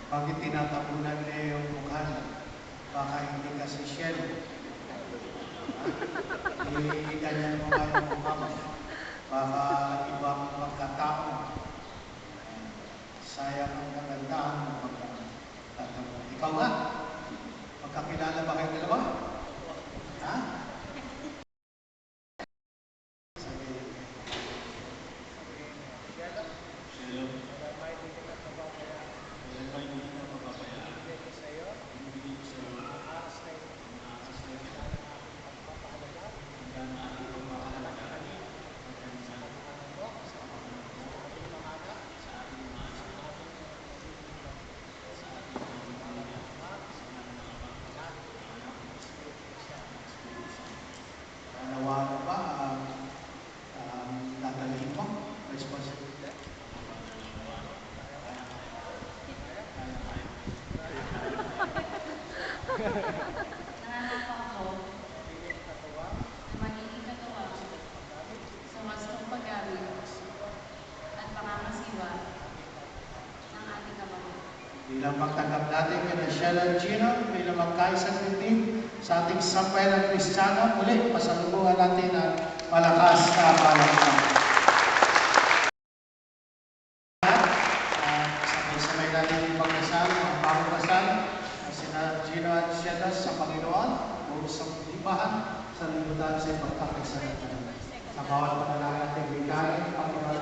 Bakit tinatapunan niya yung mukha? Baka hindi kasi Shell. Ganyan mo nga yung mukha mo. Baka ibang pagkatao. Sayang ang kagandahan mo pagkatapos. Ikaw nga, magkakilala ba kayo dalawa? Ha? Nangangako ako na magiging katuwang sa wastong paggamit at pangangasiwa ng ating kapatid. Bilang magtanggap natin kina Shell at Gino, bilang magkaisang titig sa ating sambayan ng Kristiyano, muli pasalubungan natin ang malakas na palakpakan. Sabay-sabay natin yung pagkasal, ang pagkasal, sina Gino at Shell sa Panginoon, o sa libahan, sa libutan sa pagkakasal ng Panginoon. Sa bawat panalangin natin, bigay, Panginoon,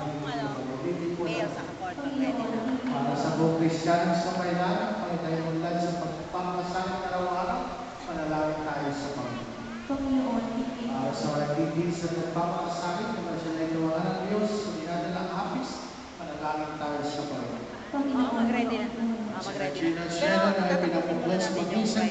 para sa buong Kristiyano sa Maynila, Panginoon sa pagpapasal araw-araw, panalangin tayo sa Panginoon. Para sa nagiging sa pagpapasal, kung siya na ituwangan ng Diyos, sa dinadalang hapis, panalangin tayo sa Panginoon. Panginoon, Mag-ready na. Sa Gina Shena na pinapuklan sa pag-isang